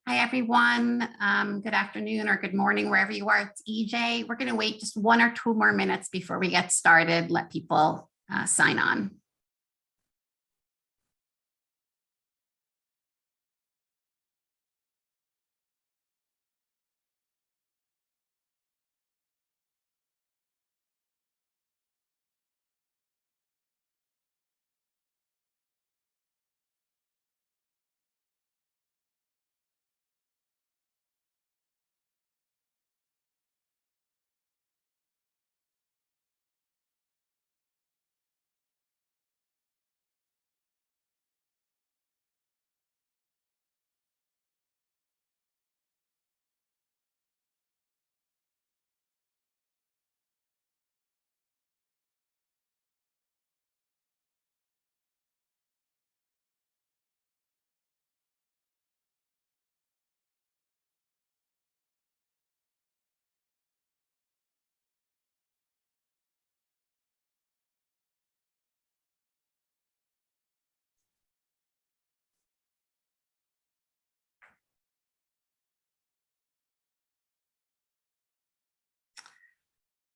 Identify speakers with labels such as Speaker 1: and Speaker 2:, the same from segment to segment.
Speaker 1: Hi, everyone. Good afternoon or good morning, wherever you are. It's EJ. We're going to wait just 1 or 2 more minutes before we get started. Let people sign on.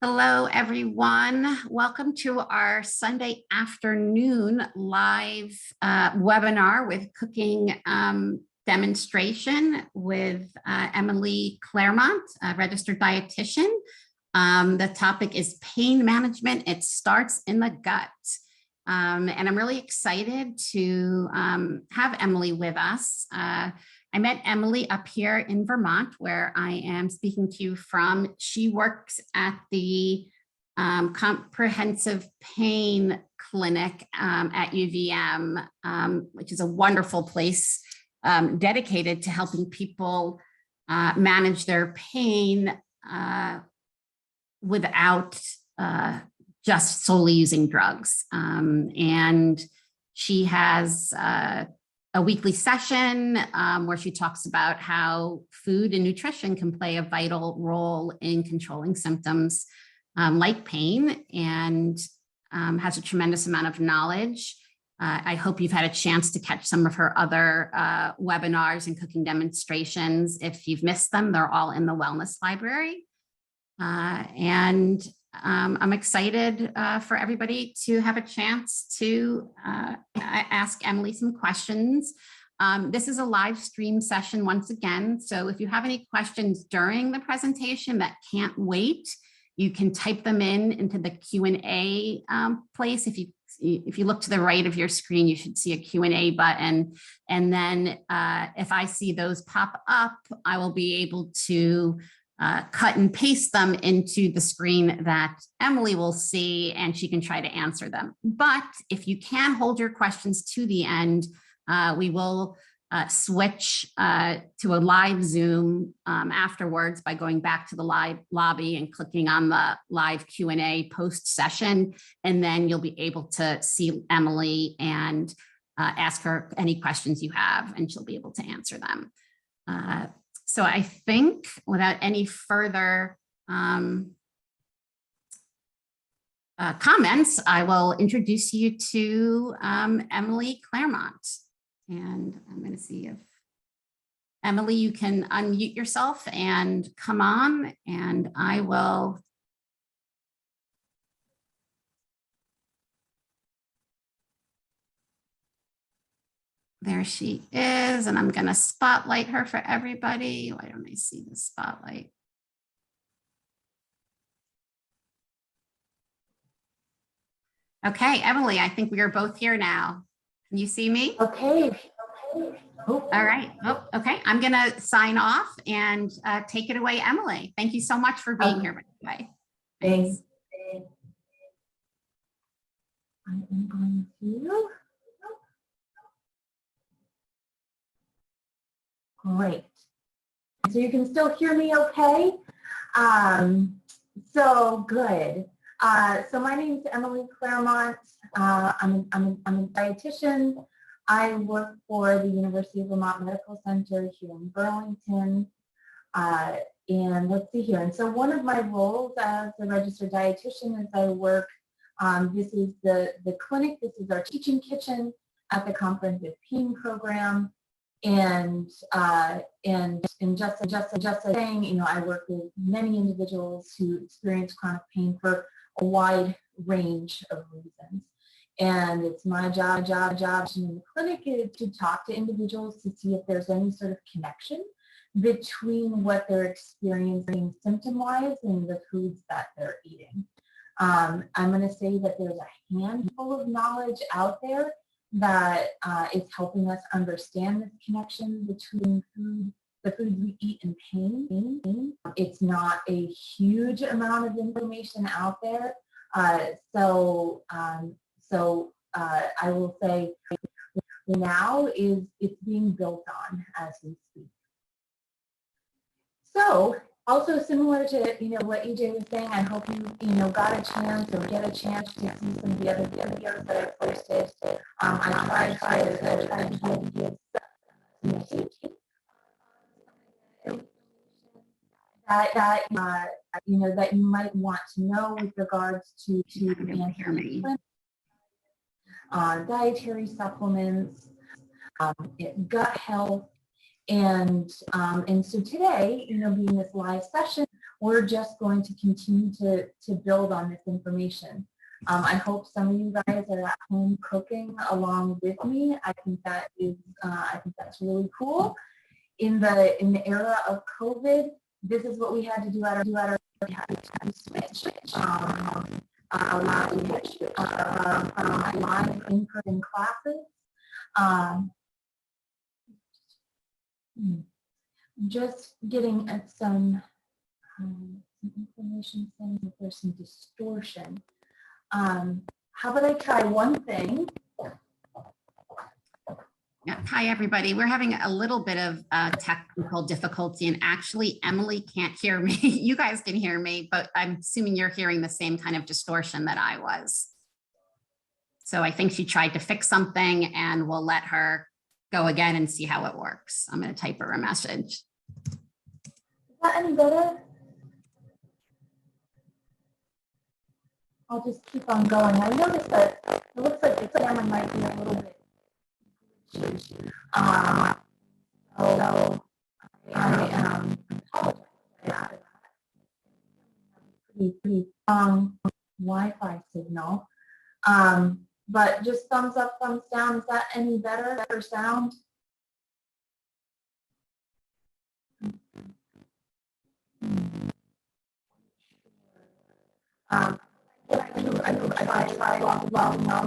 Speaker 1: Hello, everyone. Welcome to our Sunday afternoon live webinar with cooking demonstration with Emily Clairmont, a registered dietitian. The topic is pain management. It starts in the gut. And I'm really excited to have Emily with us. I met Emily up here in Vermont, where I am speaking to you from. She works at the Comprehensive Pain Clinic at UVM, which is a wonderful place dedicated to helping people manage their pain without just solely using drugs. And she has a weekly session where she talks about how food and nutrition can play a vital role in controlling symptoms like pain, and has a tremendous amount of knowledge. I hope you've had a chance to catch some of her other webinars and cooking demonstrations. If you've missed them, they're all in the Wellness Library. And I'm excited for everybody to have a chance to ask Emily some questions. This is a live stream session once again, so if you have any questions during the presentation that can't wait, you can type them into the Q&A place. If you look to the right of your screen, you should see a Q&A button. And then if I see those pop up, I will be able to cut and paste them into the screen that Emily will see, and she can try to answer them. But if you can hold your questions to the end, we will switch to a live Zoom afterwards by going back to the live lobby and clicking on the live Q&A post session, and then you'll be able to see Emily and ask her any questions you have, and she'll be able to answer them. So I think without any further comments, I will introduce you to Emily Clairmont. And I'm going to see if Emily, you can unmute yourself and come on, and I will. There she is, and I'm going to spotlight her for everybody. Why don't I see the spotlight? Okay, Emily, I think we are both here now. Can you see me?
Speaker 2: Okay.
Speaker 1: All right. Oh, okay. I'm going to sign off and take it away, Emily. Thank you so much for being here, by the way.
Speaker 2: Thanks. I am going to. Great. So you can still hear me okay? So good. So my name is Emily Clairmont. I'm a dietitian. I work for the University of Vermont Medical Center here in Burlington. And let's see here. And so one of my roles as a registered dietitian is I work, this is the clinic, this is our teaching kitchen at the Comprehensive Pain Program. And just saying, you know, I work with many individuals who experience chronic pain for a wide range of reasons. And it's my job in the clinic is to talk to individuals to see if there's any sort of connection between what they're experiencing symptom-wise and the foods that they're eating. I'm going to say that there's a handful of knowledge out there that is helping us understand this connection between the foods we eat and pain. It's not a huge amount of information out there. So I will say now it's being built on as we speak. So also similar to, you know, what EJ was saying, I hope you got a chance or get a chance to see some of the other videos that I posted. I tried to give that you might want to know with regards to dietary supplements, gut health. And so today, you know, being this live session, we're just going to continue to build on this information. I hope some of you guys are at home cooking along with me. I think that is, I think that's really cool. In the era of COVID, this is what we had to do at our we had to switch from live in-person classes. Just getting at some information saying that there's some distortion. How about I try one thing?
Speaker 1: Yeah. Hi, everybody. We're having a little bit of technical difficulty, and actually Emily can't hear me. You guys can hear me, but I'm assuming you're hearing the same kind of distortion that I was. So I think she tried to fix something, and we'll let her go again and see how it works. I'm going to type her a message.
Speaker 2: Is that any better? I'll just keep on going. I noticed that it looks like the camera might be a little bit. I pretty Wi-Fi signal. But just thumbs up, thumbs down. Is that any better for sound? I try long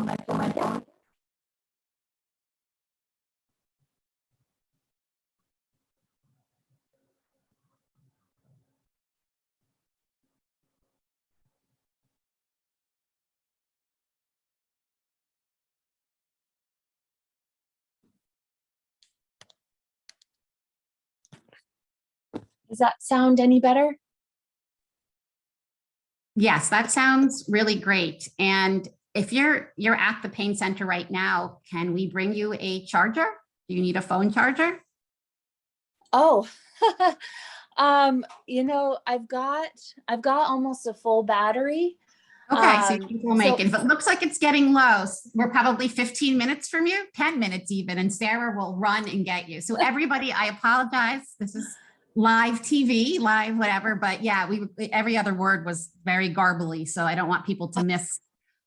Speaker 2: my phone.
Speaker 3: Does that sound any better?
Speaker 1: Yes, that sounds really great. And if you're at the pain center right now, can we bring you a charger? Do you need a phone charger?
Speaker 3: Oh, you know, I've got almost a full battery.
Speaker 1: Okay, so you will make it. If it looks like it's getting low, we're probably 15 minutes from you, 10 minutes even, and Sarah will run and get you. So everybody, I apologize. This is live TV, live whatever, but yeah, every other word was very garbly, so I don't want people to miss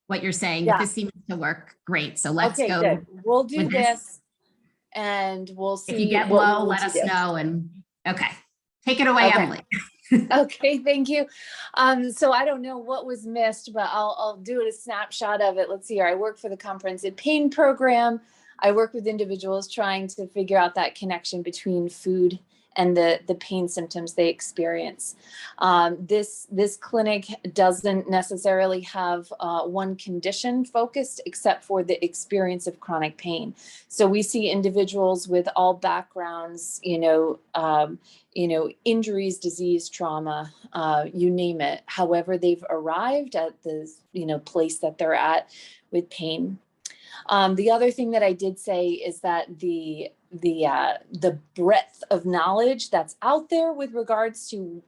Speaker 1: what you're saying.
Speaker 3: Yeah.
Speaker 1: But this seems to work great. So let's go.
Speaker 3: Good. We'll do this, and we'll see.
Speaker 1: If you get low, let us know. And okay, take it away, Emily.
Speaker 3: Okay, thank you. So I don't know what was missed, but I'll do a snapshot of it. Let's see here. I work for the Comprehensive Pain Program. I work with individuals trying to figure out that connection between food and the pain symptoms they experience. This clinic doesn't necessarily have one condition focused, except for the experience of chronic pain. So we see individuals with all backgrounds, injuries, disease, trauma, you name it. However, they've arrived at the place that they're at with pain. The other thing that I did say is that the breadth of knowledge that's out there with regards to,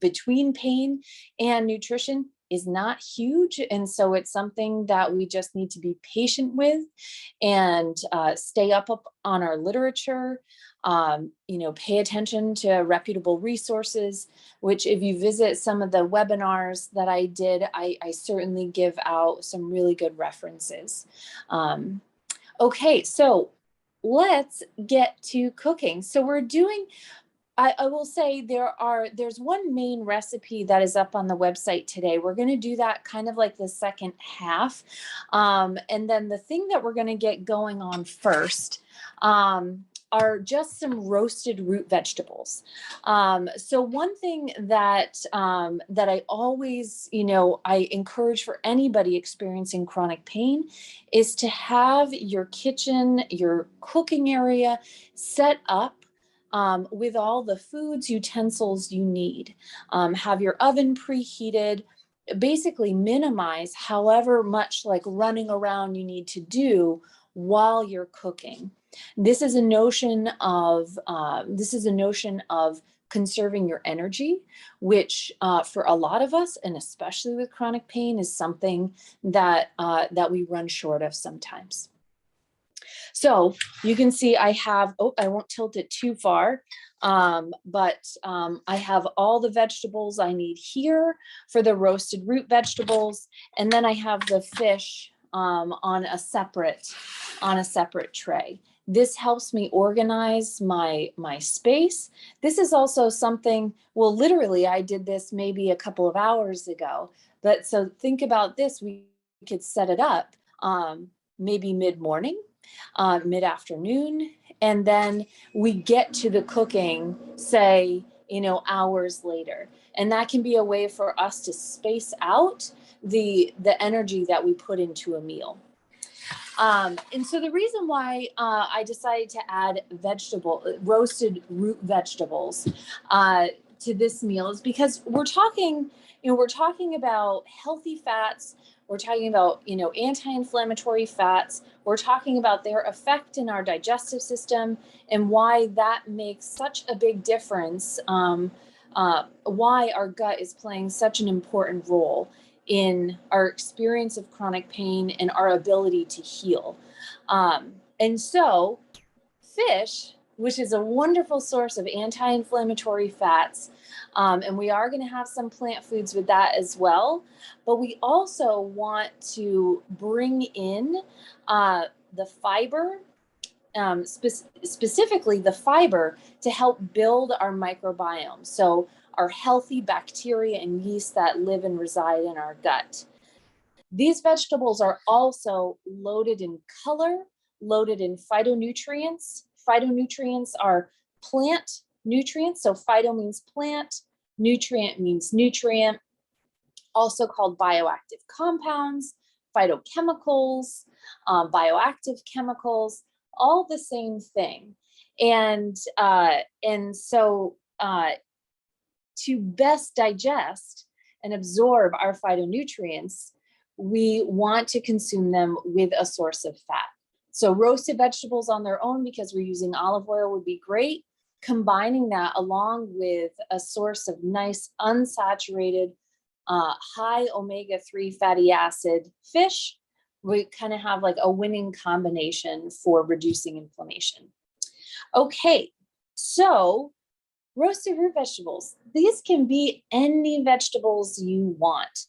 Speaker 3: between pain and nutrition is not huge. And so it's something that we just need to be patient with and stay up on our literature, pay attention to reputable resources, which if you visit some of the webinars that I did, I certainly give out some really good references. Okay, so let's get to cooking. So we're doing, I will say there's one main recipe that is up on the website today. We're going to do that kind of like the second half. And then the thing that we're going to get going on first are just some roasted root vegetables. So one thing that I always, I encourage for anybody experiencing chronic pain is to have your kitchen, your cooking area set up with all the foods, utensils you need. Have your oven preheated. Basically minimize however much like running around you need to do while you're cooking. This is a notion of conserving your energy, which for a lot of us, and especially with chronic pain, is something that we run short of sometimes. So you can see I have, I won't tilt it too far, but I have all the vegetables I need here for the roasted root vegetables. And then I have the fish on a separate tray. This helps me organize my space. This is also something, well, literally I did this maybe a couple of hours ago, but so think about this, we could set it up maybe mid-morning, mid-afternoon, and then we get to the cooking, say, hours later. And that can be a way for us to space out the energy that we put into a meal. And so the reason why I decided to add roasted root vegetables to this meal is because we're talking about healthy fats. We're talking about, anti-inflammatory fats. We're talking about their effect in our digestive system and why that makes such a big difference, why our gut is playing such an important role in our experience of chronic pain and our ability to heal. And so fish, which is a wonderful source of anti-inflammatory fats, and we are going to have some plant foods with that as well, but we also want to bring in the fiber, specifically the fiber to help build our microbiome. So our healthy bacteria and yeast that live and reside in our gut. These vegetables are also loaded in color, loaded in phytonutrients. Phytonutrients are plant nutrients. So phyto means plant, nutrient means nutrient, also called bioactive compounds, phytochemicals, bioactive chemicals, all the same thing. And so to best digest and absorb our phytonutrients, we want to consume them with a source of fat. So roasted vegetables on their own, because we're using olive oil, would be great. Combining that along with a source of nice unsaturated, high omega-3 fatty acid fish, we kind of have like a winning combination for reducing inflammation. Okay, so roasted root vegetables. These can be any vegetables you want.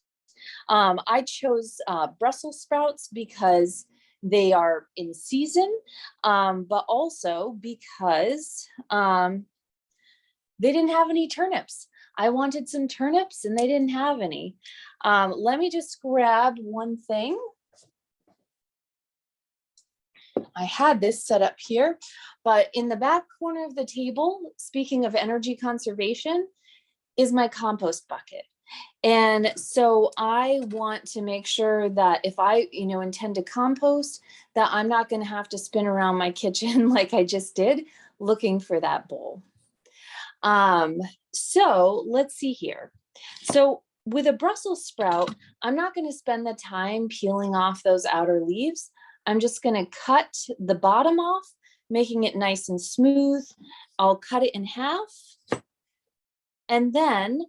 Speaker 3: I chose Brussels sprouts because they are in season, but also because they didn't have any turnips. I wanted some turnips and they didn't have any. Let me just grab one thing. I had this set up here, but in the back corner of the table, speaking of energy conservation, is my compost bucket. And so I want to make sure that if I, intend to compost, that I'm not going to have to spin around my kitchen like I just did looking for that bowl. So let's see here. So with a Brussels sprout, I'm not going to spend the time peeling off those outer leaves. I'm just going to cut the bottom off, making it nice and smooth. I'll cut it in half. And then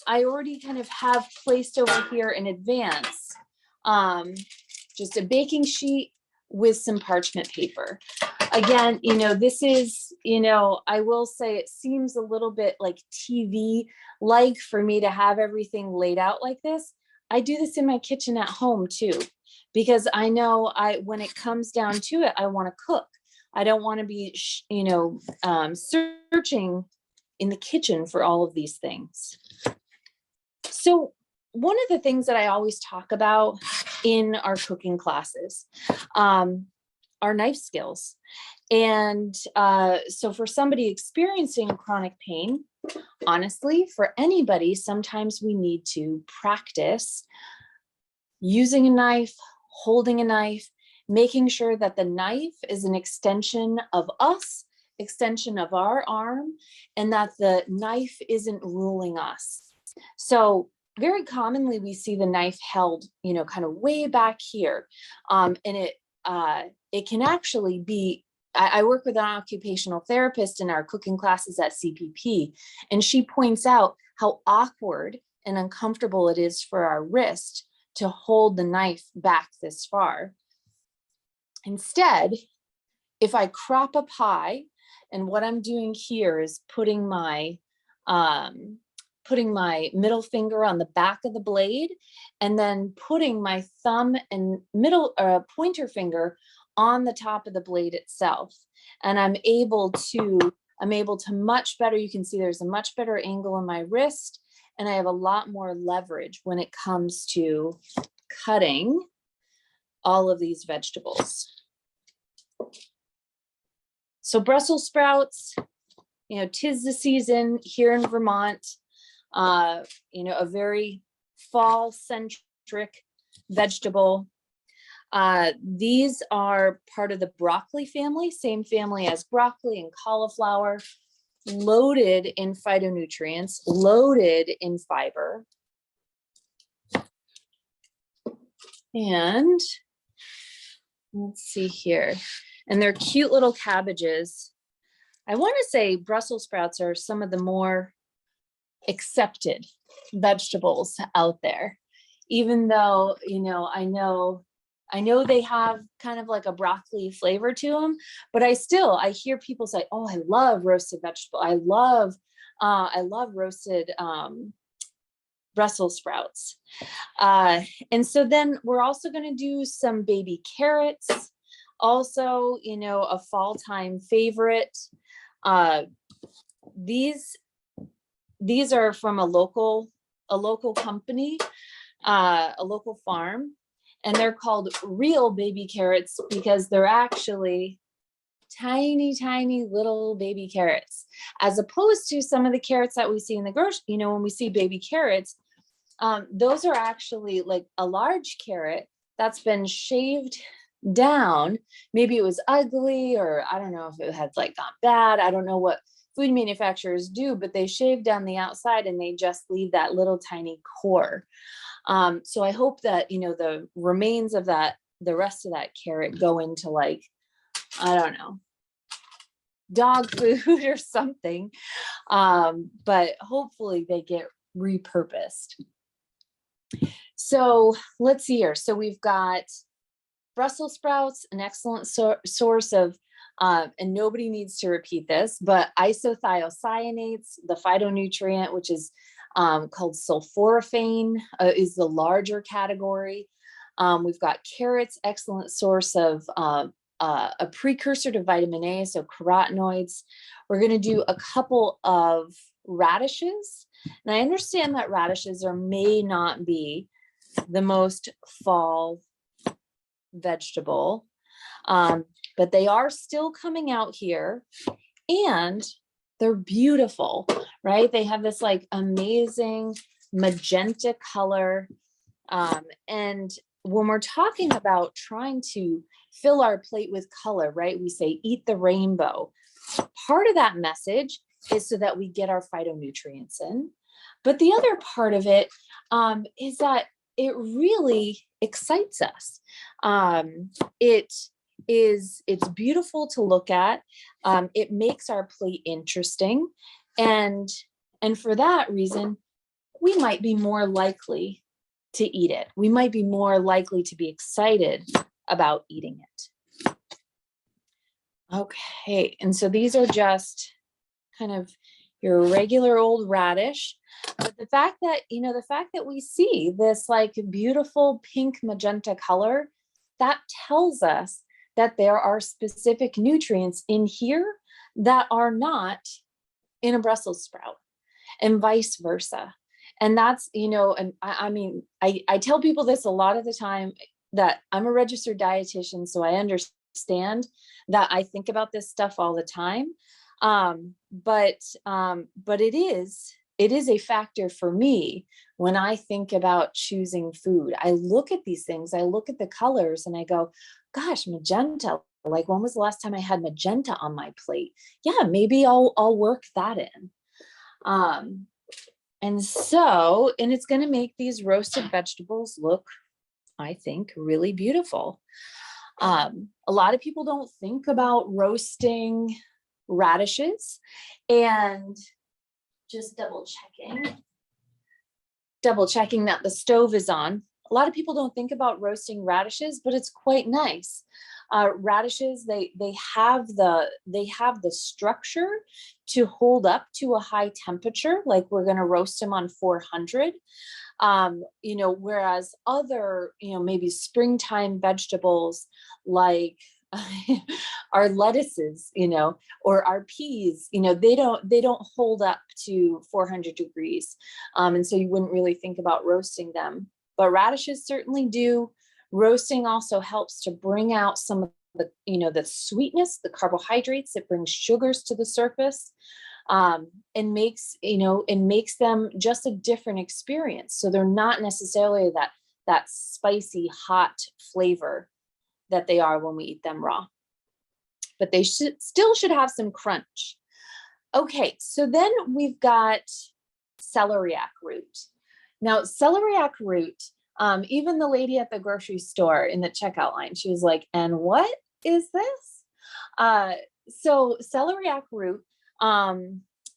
Speaker 3: I already kind of have placed over here in advance, just a baking sheet with some parchment paper. Again, this is, I will say it seems a little bit like TV-like for me to have everything laid out like this. I do this in my kitchen at home too, because I know when it comes down to it, I want to cook. I don't want to be, searching in the kitchen for all of these things. So one of the things that I always talk about in our cooking classes are knife skills. And so for somebody experiencing chronic pain, honestly, for anybody, sometimes we need to practice using a knife, holding a knife, making sure that the knife is an extension of us, extension of our arm, and that the knife isn't ruling us. So very commonly we see the knife held, kind of way back here. And it can actually be, I work with an occupational therapist in our cooking classes at CPP, and she points out how awkward and uncomfortable it is for our wrist to hold the knife back this far. Instead, if I crop a pie, and what I'm doing here is putting my middle finger on the back of the blade, and then putting my thumb and pointer finger on the top of the blade itself. And I'm able to much better, you can see there's a much better angle in my wrist, and I have a lot more leverage when it comes to cutting all of these vegetables. So Brussels sprouts, 'tis the season here in Vermont, a very fall-centric vegetable. These are part of the broccoli family, same family as broccoli and cauliflower, loaded in phytonutrients, loaded in fiber. And let's see here. And they're cute little cabbages. I want to say Brussels sprouts are some of the more accepted vegetables out there, even though, I know they have kind of like a broccoli flavor to them, but I hear people say, oh, I love roasted vegetable. I love roasted Brussels sprouts. And so then we're also going to do some baby carrots. Also, a fall time favorite. These are from a local company, a local farm, and they're called real baby carrots because they're actually tiny, tiny little baby carrots, as opposed to some of the carrots that we see in the grocery, when we see baby carrots, those are actually like a large carrot that's been shaved down. Maybe it was ugly, or I don't know if it had like gone bad. I don't know what food manufacturers do, but they shave down the outside and they just leave that little tiny core. So I hope that, the remains of that, the rest of that carrot go into like, I don't know, dog food or something. But hopefully they get repurposed. So let's see here. So we've got Brussels sprouts, an excellent source of, and nobody needs to repeat this, but isothiocyanates, the phytonutrient, which is called sulforaphane, is the larger category. We've got carrots, excellent source of a precursor to vitamin A, so carotenoids. We're going to do a couple of radishes. And I understand that radishes may not be the most fall vegetable, but they are still coming out here, and they're beautiful, right? They have this like amazing magenta color. And when we're talking about trying to fill our plate with color, right? We say, eat the rainbow. Part of that message is so that we get our phytonutrients in. But the other part of it is that it really excites us. It's beautiful to look at. It makes our plate interesting. And for that reason, we might be more likely to eat it. We might be more likely to be excited about eating it. Okay, and so these are just kind of your regular old radish. But the fact that, the fact that we see this like beautiful pink magenta color, that tells us that there are specific nutrients in here that are not in a Brussels sprout, and vice versa. And that's, and I mean, I tell people this a lot of the time, that I'm a registered dietitian, so I understand that I think about this stuff all the time. But it is a factor for me when I think about choosing food. I look at these things, I look at the colors, and I go, gosh, magenta. Like, when was the last time I had magenta on my plate? Yeah, maybe I'll work that in. And it's going to make these roasted vegetables look, I think, really beautiful. A lot of people don't think about roasting radishes, and just double checking that the stove is on. A lot of people don't think about roasting radishes, but it's quite nice. Radishes, they have the structure to hold up to a high temperature, like we're going to roast them on 400. Whereas other, maybe springtime vegetables like our lettuces, or our peas, they don't hold up to 400 degrees. And so you wouldn't really think about roasting them, but radishes certainly do. Roasting also helps to bring out some of the, the sweetness, the carbohydrates. It brings sugars to the surface, and makes them just a different experience. So they're not necessarily that spicy, hot flavor that they are when we eat them raw, but they still should have some crunch. Okay, so then we've got celeriac root. Now, celeriac root, even the lady at the grocery store in the checkout line, she was like, "And what is this?" So celeriac root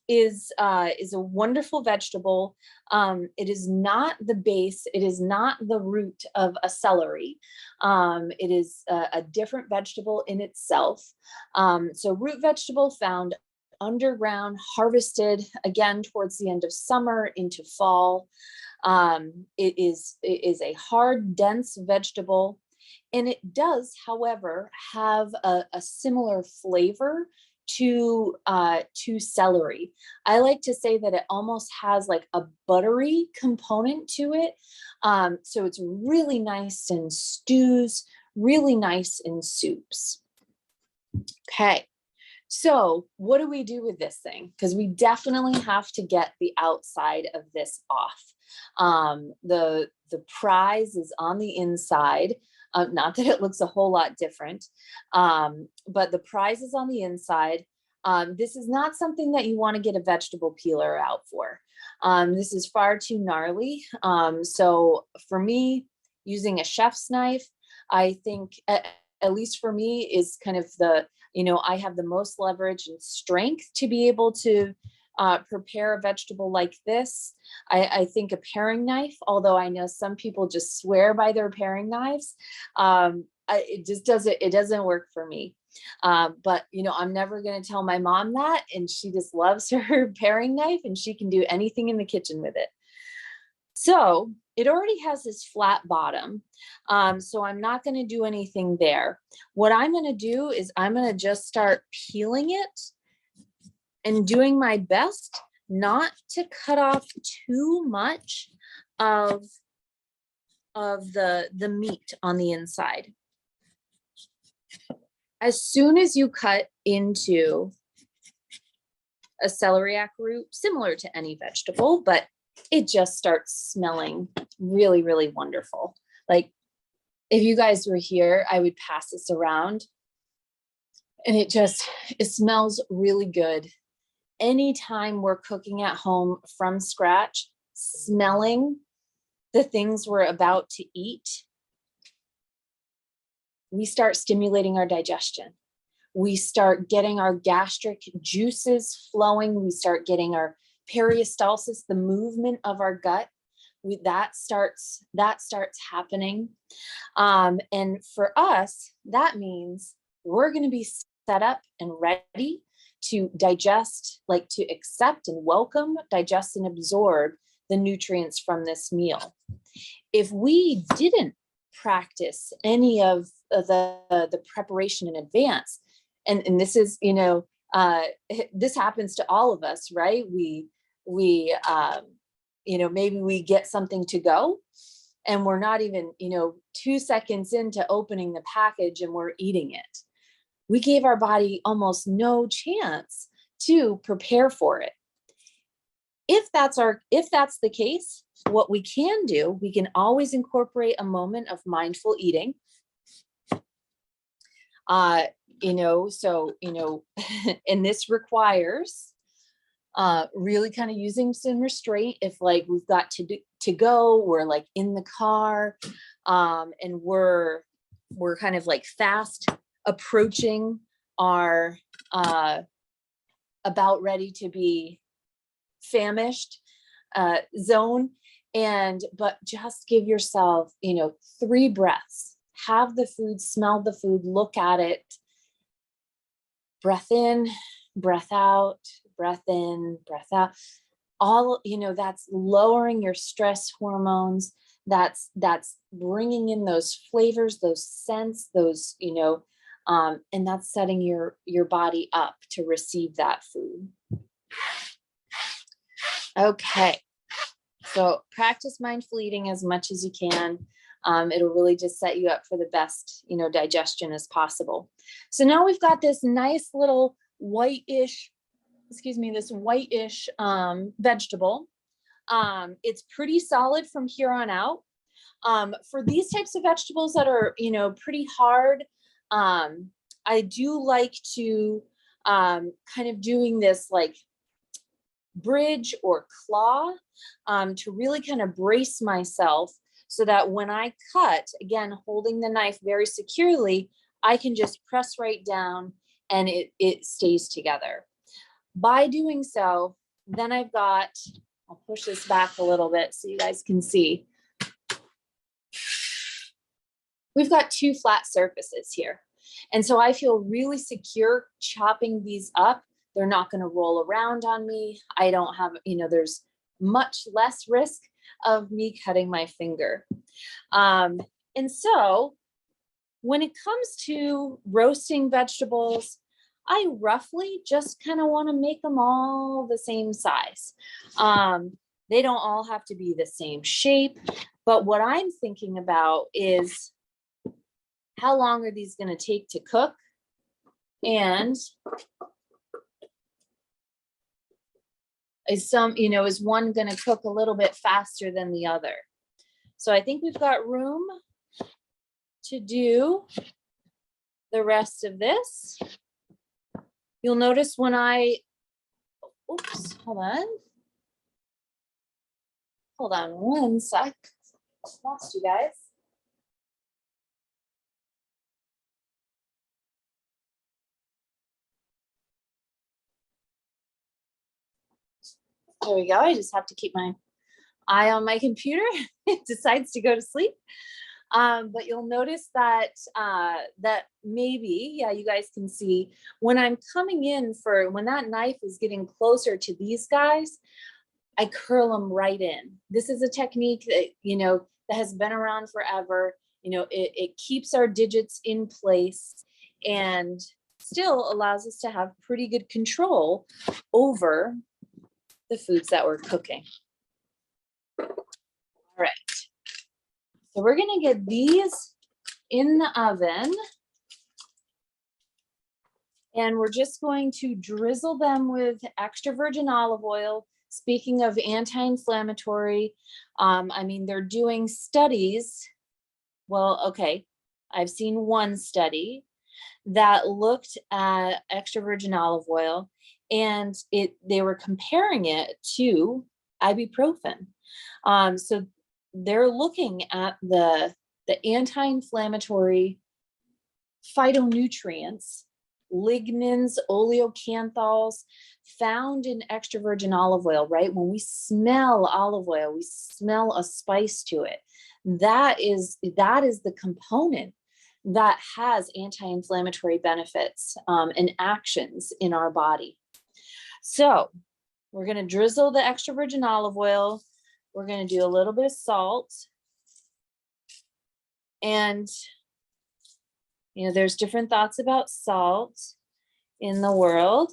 Speaker 3: is a wonderful vegetable. It is not the base. It is not the root of a celery. It is a different vegetable in itself. So root vegetable found underground, harvested again towards the end of summer into fall. It is a hard, dense vegetable, and it does, however, have a similar flavor to celery. I like to say that it almost has like a buttery component to it. So it's really nice in stews, really nice in soups. Okay. So what do we do with this thing? Because we definitely have to get the outside of this off. The prize is on the inside. Not that it looks a whole lot different, but the prize is on the inside. This is not something that you want to get a vegetable peeler out for. This is far too gnarly. So for me, using a chef's knife, I think, at least for me, is kind of I have the most leverage and strength to be able to prepare a vegetable like this. I think a paring knife, although I know some people just swear by their paring knives, it doesn't work for me. But I'm never going to tell my mom that, and she just loves her paring knife, and she can do anything in the kitchen with it. So it already has this flat bottom. So I'm not going to do anything there. What I'm going to do is I'm going to just start peeling it and doing my best not to cut off too much of the meat on the inside. As soon as you cut into a celeriac root, similar to any vegetable, but it just starts smelling really, really wonderful. Like, if you guys were here, I would pass this around, and it smells really good. Anytime we're cooking at home from scratch, smelling the things we're about to eat, we start stimulating our digestion. We start getting our gastric juices flowing. We start getting our peristalsis, the movement of our gut, that starts happening. And for us, that means we're going to be set up and ready to digest, like to accept and welcome, digest and absorb the nutrients from this meal. If we didn't practice any of the preparation in advance, and this is, this happens to all of us, right? We maybe we get something to go and we're not even, 2 seconds into opening the package and we're eating it. We gave our body almost no chance to prepare for it. If that's the case, what we can do, we can always incorporate a moment of mindful eating. And this requires really kind of using some restraint. If like we've got to go, we're like in the car, and we're kind of like fast approaching our about ready to be famished zone, but just give yourself 3 breaths. Have the food, smell the food, look at it, breath in, breath out, breath in, breath out. All, that's lowering your stress hormones. That's bringing in those flavors, those scents, those, and that's setting your body up to receive that food. Okay. So practice mindful eating as much as you can. It'll really just set you up for the best, digestion as possible. So now we've got this nice little whitish vegetable. It's pretty solid from here on out. For these types of vegetables that are, pretty hard, I do like to kind of doing this like bridge or claw to really kind of brace myself so that when I cut, again, holding the knife very securely, I can just press right down and it stays together. By doing so, then I'll push this back a little bit so you guys can see. We've got 2 flat surfaces here. And so I feel really secure chopping these up. They're not going to roll around on me. I don't have, there's much less risk of me cutting my finger. And so when it comes to roasting vegetables, I roughly just kind of want to make them all the same size. They don't all have to be the same shape, but what I'm thinking about is how long are these going to take to cook? And is one going to cook a little bit faster than the other? So I think we've got room to do the rest of this. You'll notice when hold on one sec. Lost you guys. There we go. I just have to keep my eye on my computer. It decides to go to sleep. But you'll notice that maybe, you guys can see when I'm coming in when that knife is getting closer to these guys, I curl them right in. This is a technique that, that has been around forever. It keeps our digits in place and still allows us to have pretty good control over the foods that we're cooking. All right. So we're going to get these in the oven and we're just going to drizzle them with extra virgin olive oil. Speaking of anti-inflammatory, they're doing studies. Well, okay, I've seen one study that looked at extra virgin olive oil and they were comparing it to ibuprofen. So they're looking at the anti-inflammatory phytonutrients lignans, oleocanthals found in extra virgin olive oil, right? When we smell olive oil, we smell a spice to it. That is the component that has anti-inflammatory benefits and actions in our body. So we're going to drizzle the extra virgin olive oil. We're going to do a little bit of salt. And, you know, there's different thoughts about salt in the world.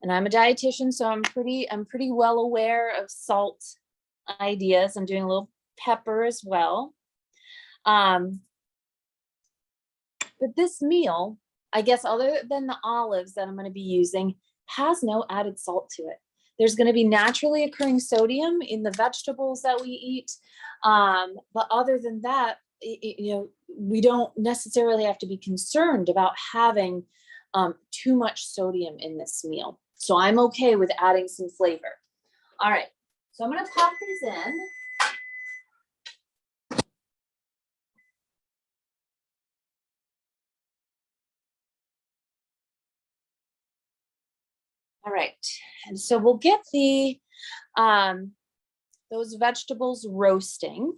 Speaker 3: And I'm a dietitian, so I'm pretty well aware of salt ideas. I'm doing a little pepper as well. But this meal, I guess, other than the olives that I'm going to be using, has no added salt to it. There's going to be naturally occurring sodium in the vegetables that we eat. But other than that, you know, we don't necessarily have to be concerned about having too much sodium in this meal. So I'm okay with adding some flavor. All right, so I'm going to pop these in. All right, and so we'll get those vegetables roasting.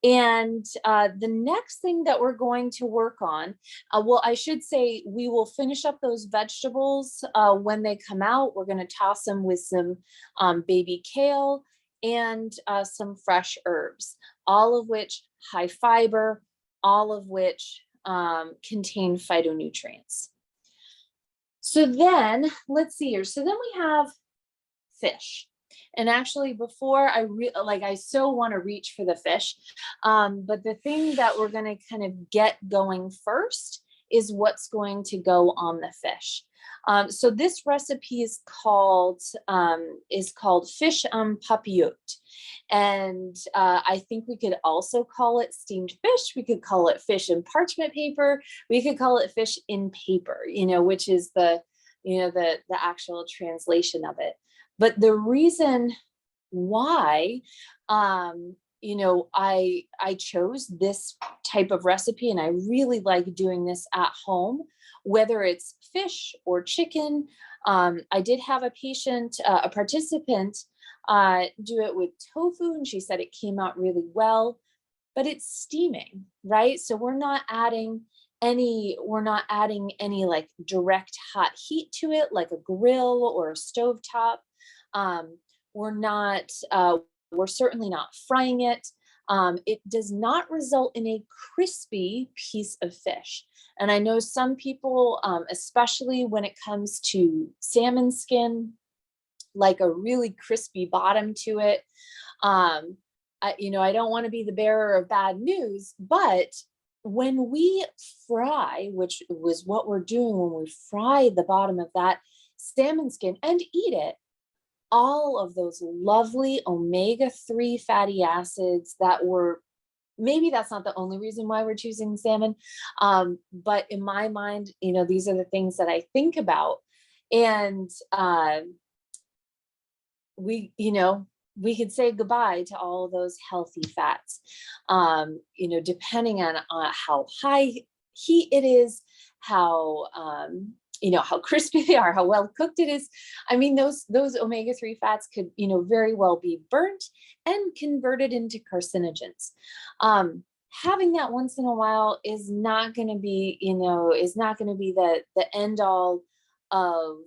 Speaker 3: And the next thing that we're going to work on, well, I should say we will finish up those vegetables when they come out. We're going to toss them with some baby kale and some fresh herbs, all of which high fiber, all of which contain phytonutrients. So then, let's see here. So then we have fish. And actually, before I so want to reach for the fish, but the thing that we're going to kind of get going first is what's going to go on the fish. So this recipe is called fish en papillote. And I think we could also call it steamed fish. We could call it fish in parchment paper. We could call it fish in paper, you know, which is the actual translation of it. But the reason why, you know, I chose this type of recipe, and I really like doing this at home, whether it's fish or chicken. I did have a patient, a participant, do it with tofu, and she said it came out really well, but it's steaming, right? So we're not adding any like direct hot heat to it, like a grill or a stovetop. We're certainly not frying it. It does not result in a crispy piece of fish. And I know some people, especially when it comes to salmon skin, like a really crispy bottom to it. I don't want to be the bearer of bad news, but when we fry, which was what we're doing when we fry the bottom of that salmon skin and eat it, all of those lovely omega-3 fatty acids maybe that's not the only reason why we're choosing salmon. But in my mind, you know, these are the things that I think about. And we could say goodbye to all of those healthy fats, depending on how high heat it is, how crispy they are, how well cooked it is. I mean, those omega-3 fats could, very well be burnt and converted into carcinogens. Having that once in a while is not going to be, the end all of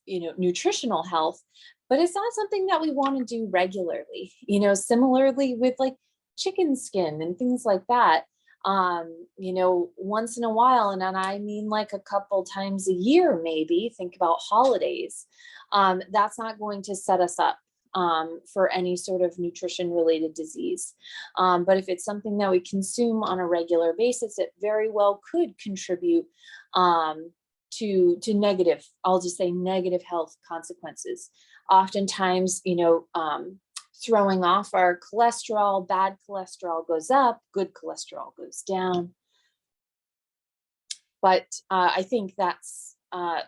Speaker 3: nutritional health, but it's not something that we want to do regularly. Similarly with like chicken skin and things like that. Once in a while, and I mean like a couple times a year, maybe, think about holidays, that's not going to set us up for any sort of nutrition related disease. But if it's something that we consume on a regular basis, it very well could contribute to negative, I'll just say negative health consequences. Oftentimes, throwing off our cholesterol, bad cholesterol goes up, good cholesterol goes down. But I think that's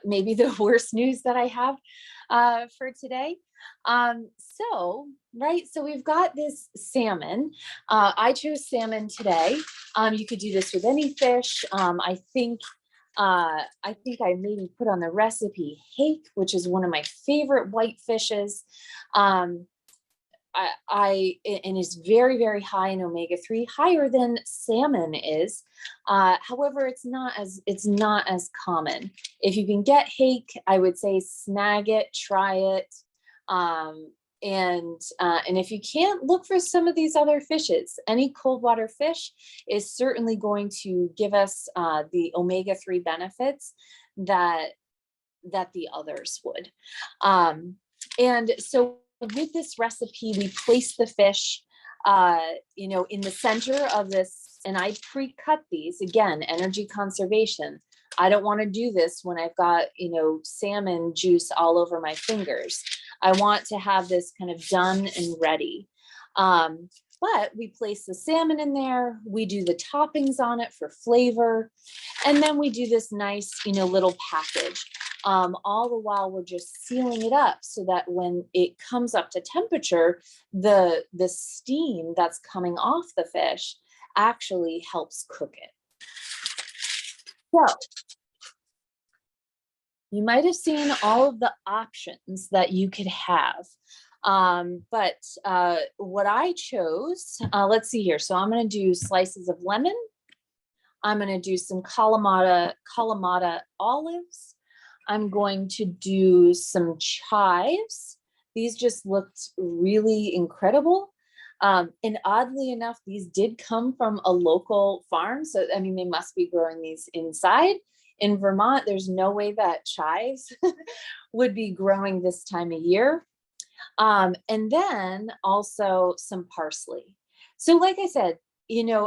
Speaker 3: maybe the worst news that I have for today. So we've got this salmon. I chose salmon today. You could do this with any fish. I think I maybe put on the recipe hake, which is one of my favorite white fishes. And is very, very high in omega-3, higher than salmon is. However, it's not as common. If you can get hake, I would say snag it, try it. And if you can't, look for some of these other fishes. Any cold water fish is certainly going to give us the omega-3 benefits that the others would. And so with this recipe, we place the fish, in the center of this, and I pre-cut these. Again, energy conservation. I don't want to do this when I've got, salmon juice all over my fingers. I want to have this kind of done and ready. But we place the salmon in there. We do the toppings on it for flavor. And then we do this nice, little package. All the while we're just sealing it up so that when it comes up to temperature, the steam that's coming off the fish actually helps cook it. So you might have seen all of the options that you could have. But what I chose, let's see here. So I'm going to do slices of lemon. I'm going to do some Kalamata olives. I'm going to do some chives. These just looked really incredible. And oddly enough, these did come from a local farm. So, I mean, they must be growing these inside. In Vermont, there's no way that chives would be growing this time of year. And then also some parsley. So like I said,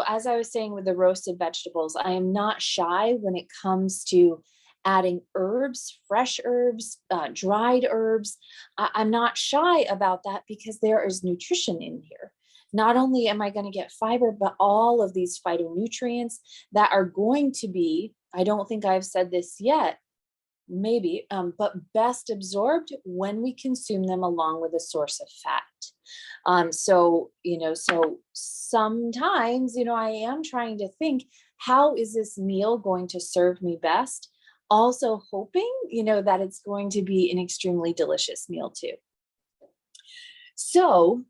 Speaker 3: as I was saying with the roasted vegetables, I am not shy when it comes to adding herbs, fresh herbs, dried herbs. I'm not shy about that because there is nutrition in here. Not only am I going to get fiber, but all of these phytonutrients that are going to be, I don't think I've said this yet, maybe, but best absorbed when we consume them along with a source of fat. So sometimes, I am trying to think, how is this meal going to serve me best? Also hoping, that it's going to be an extremely delicious meal too. So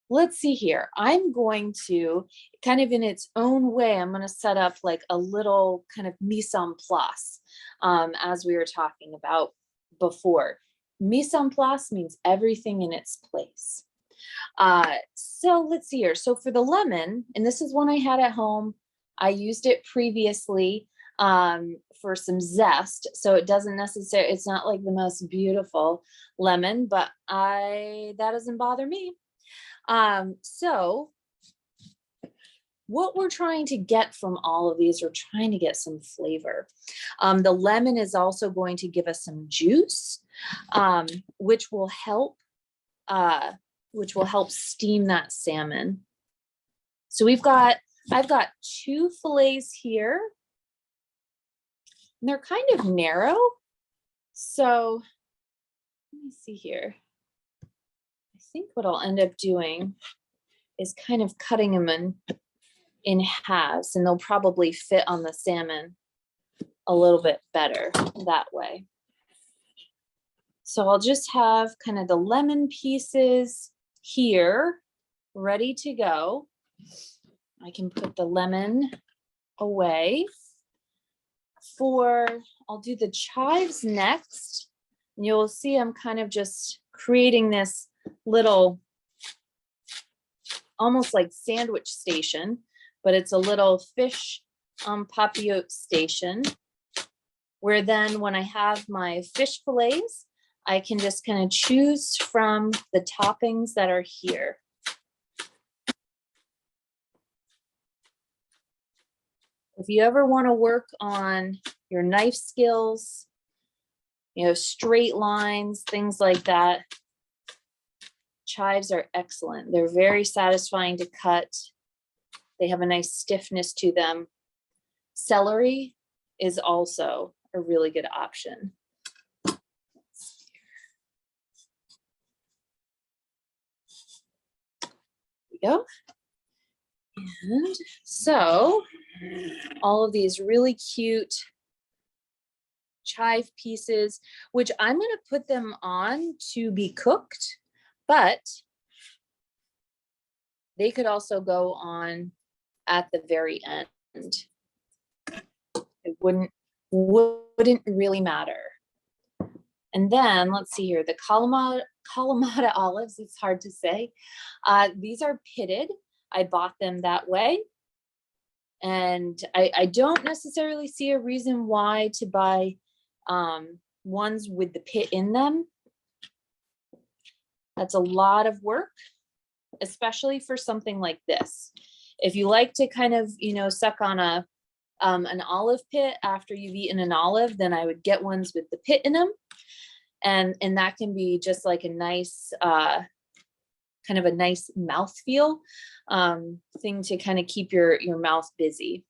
Speaker 3: let's see here. I'm going to kind of in its own way, I'm going to set up like a little kind of mise en place, as we were talking about before. Mise en place means everything in its place. So let's see here. So for the lemon, and this is one I had at home, I used it previously for some zest. So it doesn't necessarily, it's not like the most beautiful lemon, but that doesn't bother me. So what we're trying to get from all of these, we're trying to get some flavor. The lemon is also going to give us some juice, which will help steam that salmon. So I've got 2 fillets here. And they're kind of narrow. So let me see here. I think what I'll end up doing is kind of cutting them in halves, and they'll probably fit on the salmon a little bit better that way. So I'll just have kind of the lemon pieces here ready to go. I can put the lemon away. I'll do the chives next. And you'll see I'm kind of just creating this little, almost like sandwich station, but it's a little fish papillote station, where then when I have my fish fillets, I can just kind of choose from the toppings that are here. If you ever want to work on your knife skills, straight lines, things like that, chives are excellent. They're very satisfying to cut. They have a nice stiffness to them. Celery is also a really good option. go. And so all of these really cute chive pieces, which I'm going to put them on to be cooked, but they could also go on at the very end. It wouldn't really matter. And then let's see here, the Kalamata olives, it's hard to say. These are pitted. I bought them that way. And I don't necessarily see a reason why to buy ones with the pit in them. That's a lot of work, especially for something like this. If you like to kind of, suck on an olive pit after you've eaten an olive, then I would get ones with the pit in them. And that can be just like a nice, kind of a nice mouthfeel thing to kind of keep your mouth busy.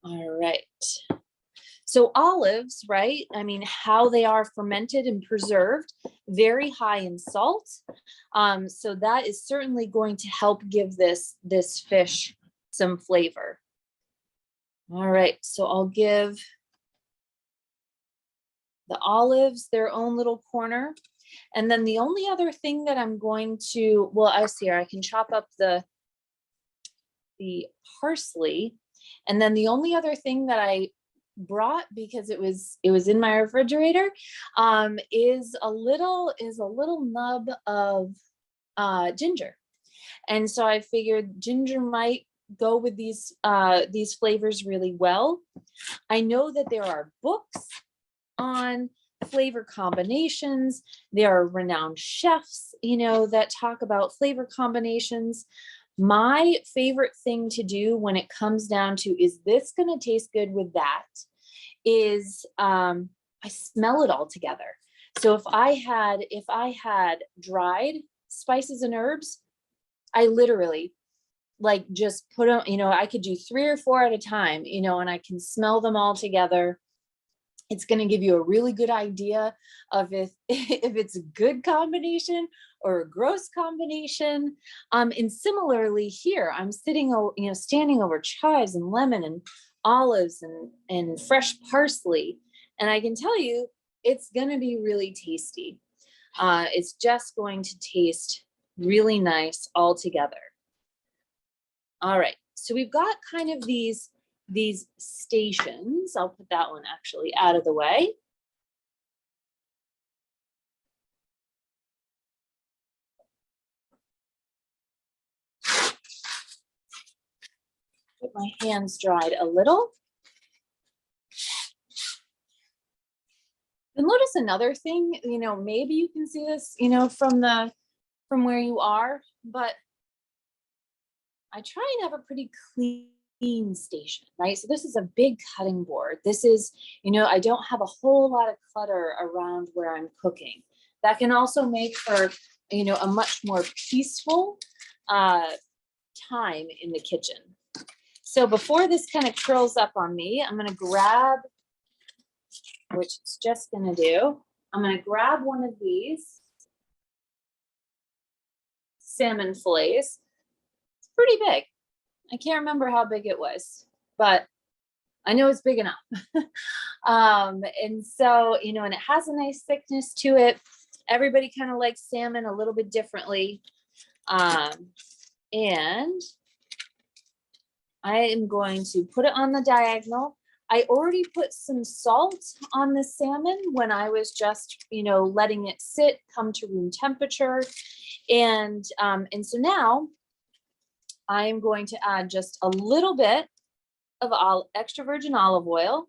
Speaker 3: All right. So olives, right? I mean, how they are fermented and preserved, very high in salt. So that is certainly going to help give this fish some flavor. All right, so I'll give the olives their own little corner. And then the only other thing that I'm going to, well, I see here, I can chop up the parsley. And then the only other thing that I brought, because it was in my refrigerator, is a little nub of ginger. And so I figured ginger might go with these flavors really well. I know that there are books on flavor combinations. There are renowned chefs, that talk about flavor combinations. My favorite thing to do when it comes down to, is this going to taste good with that, is I smell it all together. So if I had dried spices and herbs, I literally just put them, I could do 3 or 4 at a time, and I can smell them all together. It's going to give you a really good idea of if it's a good combination or a gross combination. And similarly here, I'm standing over chives and lemon and olives and fresh parsley. And I can tell you, it's going to be really tasty. It's just going to taste really nice all together. All right, so we've got kind of these stations. I'll put that one actually out of the way. Get my hands dried a little. And notice another thing, maybe you can see this, from where you are, but I try and have a pretty clean station, right? So this is a big cutting board. This is, I don't have a whole lot of clutter around where I'm cooking. That can also make for, a much more peaceful time in the kitchen. So before this kind of curls up on me, I'm going to grab, which it's just going to do, I'm going to grab one of these salmon fillets. It's pretty big. I can't remember how big it was, but I know it's big enough. And so, and it has a nice thickness to it. Everybody kind of likes salmon a little bit differently. And I am going to put it on the diagonal. I already put some salt on the salmon when I was just, letting it sit, come to room temperature. And so now I'm going to add just a little bit of extra virgin olive oil.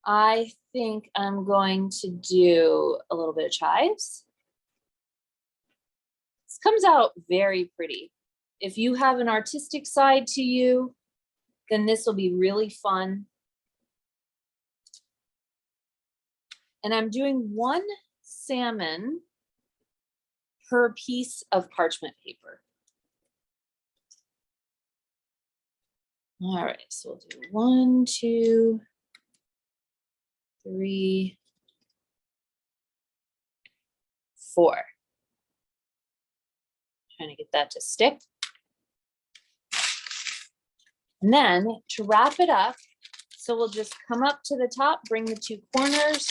Speaker 3: I think I'm going to do a little bit of chives. This comes out very pretty. If you have an artistic side to you, then this will be really fun. And I'm doing 1 salmon per piece of parchment paper. All right, so we'll do 1, 2, 3, 4. Trying to get that to stick. And then to wrap it up, so we'll just come up to the top, bring the 2 corners,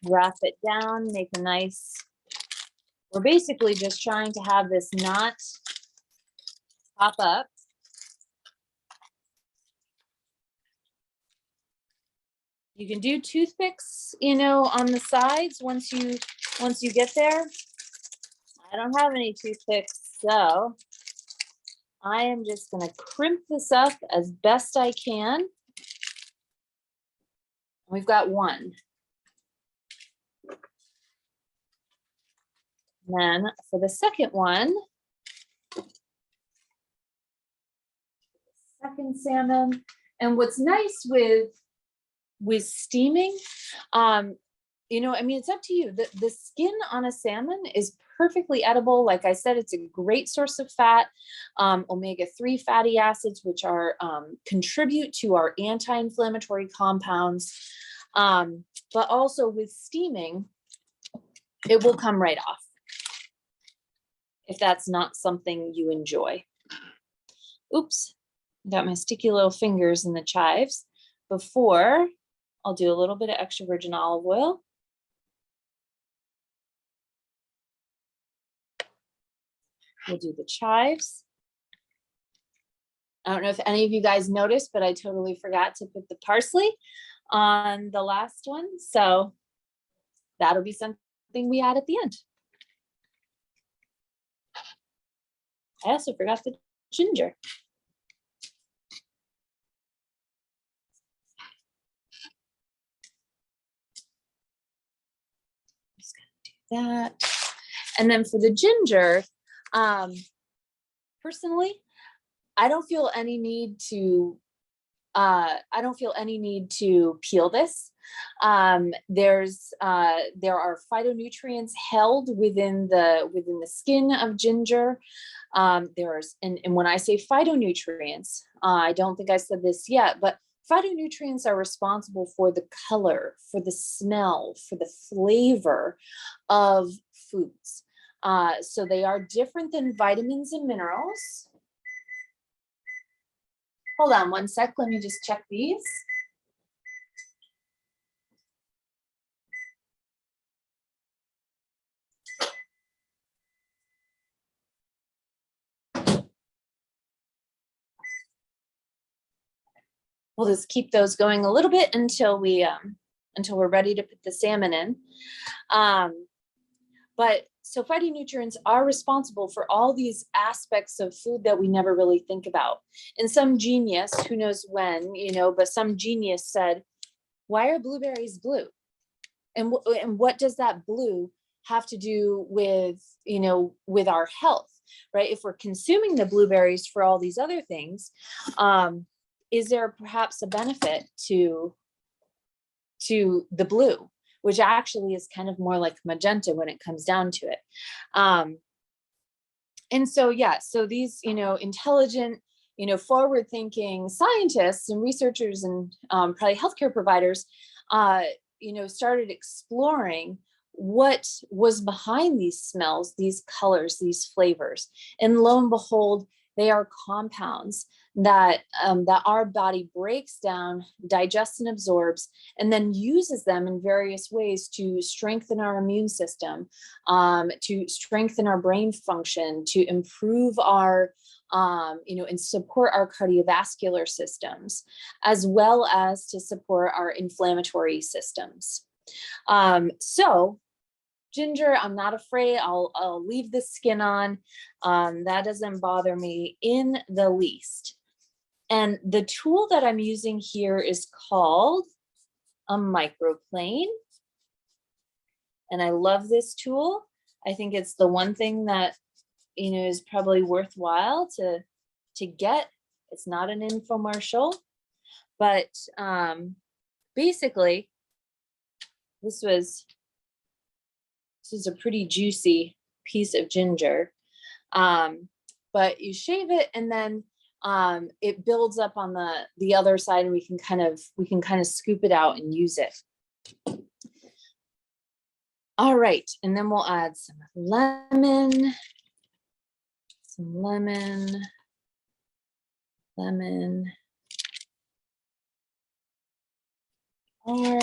Speaker 3: wrap it down, make a nice, we're basically just trying to have this knot pop up. You can do toothpicks, you know, on the sides once you get there. I don't have any toothpicks, so I am just going to crimp this up as best I can. We've got 1. And then for the second one, second salmon. And what's nice with steaming, you know, I mean, it's up to you. The skin on a salmon is perfectly edible. Like I said, it's a great source of fat, omega-3 fatty acids, which are contribute to our anti-inflammatory compounds. But also with steaming, it will come right off if that's not something you enjoy. Oops, got my sticky little fingers in the chives. Before, I'll do a little bit of extra virgin olive oil. We'll do the chives. I don't know if any of you guys noticed, but I totally forgot to put the parsley on the last one. So that'll be something we add at the end. I also forgot the ginger. Just gonna do that. And then for the ginger, personally, I don't feel any need to peel this. There are phytonutrients held within the skin of ginger. And when I say phytonutrients, I don't think I said this yet, but phytonutrients are responsible for the color, for the smell, for the flavor of foods. So they are different than vitamins and minerals. Hold on one sec, let me just check these. We'll just keep those going a little bit until we're ready to put the salmon in. But so phytonutrients are responsible for all these aspects of food that we never really think about. And some genius, who knows when, you know, but some genius said, why are blueberries blue? And what does that blue have to do with, you know, with our health, right? If we're consuming the blueberries for all these other things, is there perhaps a benefit to the blue, which actually is kind of more like magenta when it comes down to it. And so, yeah, so these, you know, intelligent, you know, forward thinking scientists and researchers and probably healthcare providers, you know, started exploring what was behind these smells, these colors, these flavors. And lo and behold, they are compounds that our body breaks down, digests and absorbs, and then uses them in various ways to strengthen our immune system, to strengthen our brain function, to improve our, you know, and support our cardiovascular systems, as well as to support our inflammatory systems. So ginger, I'm not afraid. I'll leave the skin on. That doesn't bother me in the least. And the tool that I'm using here is called a microplane. And I love this tool. I think it's the one thing that, you know, is probably worthwhile to get. It's not an infomercial, but basically this is a pretty juicy piece of ginger, but you shave it and then it builds up on the other side, and we can kind of scoop it out and use it. All right, and then we'll add some lemon, lemon, or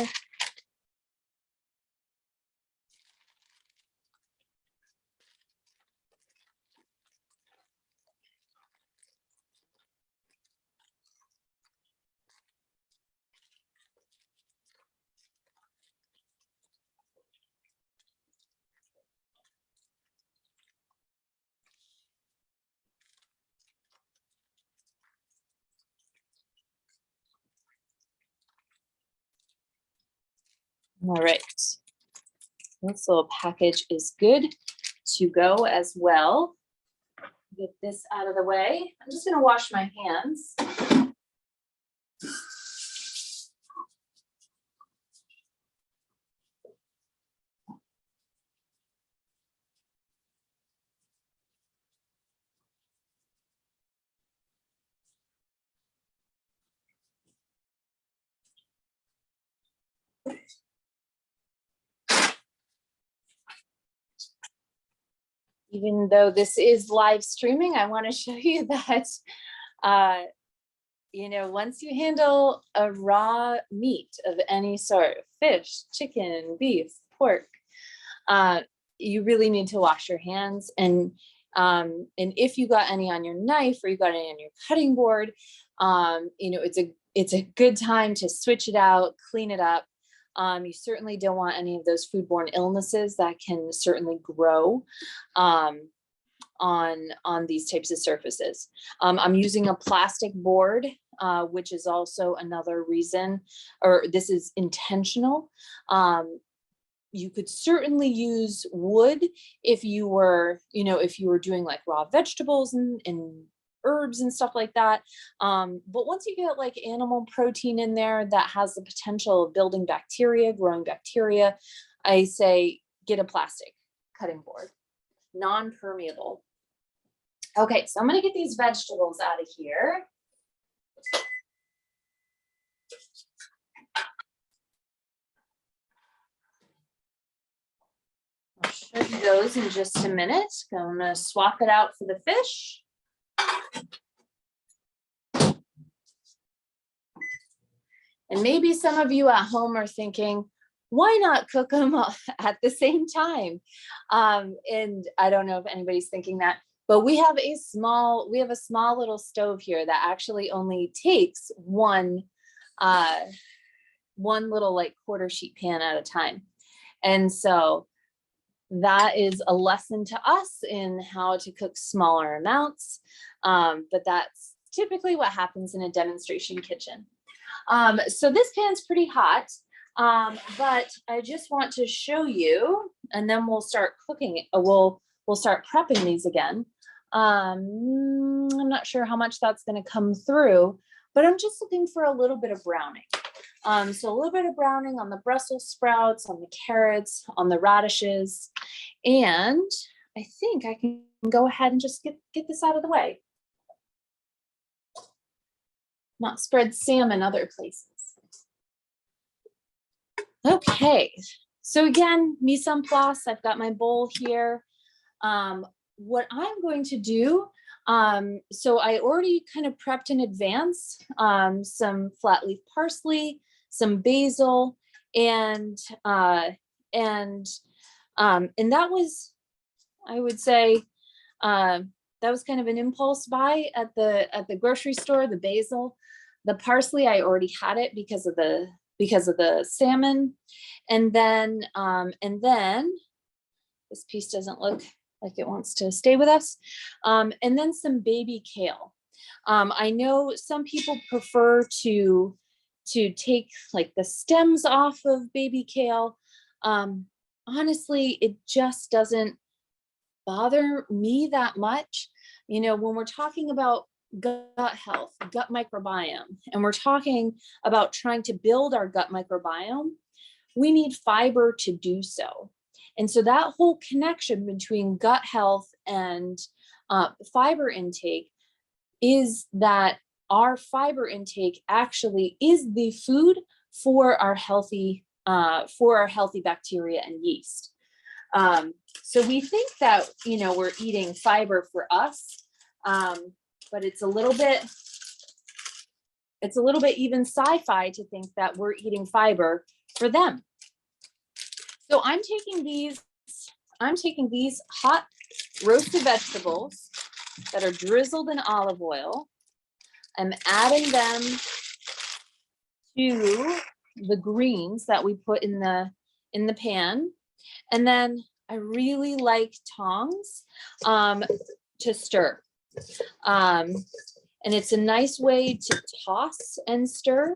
Speaker 3: all right. This little package is good to go as well. Get this out of the way. I'm just going to wash my hands. Even though this is live streaming, I want to show you that, you know, once you handle a raw meat of any sort, fish, chicken, beef, pork, you really need to wash your hands. And if you got any on your knife or you got any on your cutting board, you know, it's a good time to switch it out, clean it up. You certainly don't want any of those foodborne illnesses that can certainly grow on these types of surfaces. I'm using a plastic board, which is also another reason, or this is intentional. You could certainly use wood if you were, you know, if you were doing like raw vegetables and herbs and stuff like that. But once you get like animal protein in there that has the potential of building bacteria, growing bacteria, I say get a plastic cutting board, non-permeable. Okay, so I'm gonna get these vegetables out of here. I'll show you those in just a minute. I'm gonna swap it out for the fish. And maybe some of you at home are thinking, why not cook them at the same time? And I don't know if anybody's thinking that, but we have a small little stove here that actually only takes one little like quarter sheet pan at a time. And so that is a lesson to us in how to cook smaller amounts. But that's typically what happens in a demonstration kitchen. So this pan's pretty hot, but I just want to show you, and then we'll start cooking it. We'll start prepping these again. I'm not sure how much that's going to come through, but I'm just looking for a little bit of browning. So a little bit of browning on the Brussels sprouts, on the carrots, on the radishes, and I think I can go ahead and just get this out of the way. Not spread salmon other places. Okay, so again, mise en place. I've got my bowl here. What I'm going to do, so I already kind of prepped in advance some flat leaf parsley, some basil, and that was, I would say, that was kind of an impulse buy at the grocery store. The basil, the parsley, I already had it because of the salmon, and then this piece doesn't look like it wants to stay with us, and then some baby kale. I know some people prefer to take like the stems off of baby kale. Honestly, it just doesn't bother me that much. You know, when we're talking about gut health, gut microbiome, and we're talking about trying to build our gut microbiome, we need fiber to do so. And so that whole connection between gut health and fiber intake is that our fiber intake actually is the food for our healthy bacteria and yeast. So we think that, we're eating fiber for us, but it's a little bit even sci-fi to think that we're eating fiber for them. So I'm taking these hot roasted vegetables that are drizzled in olive oil. I'm adding them to the greens that we put in the pan. And then I really like tongs to stir. And it's a nice way to toss and stir.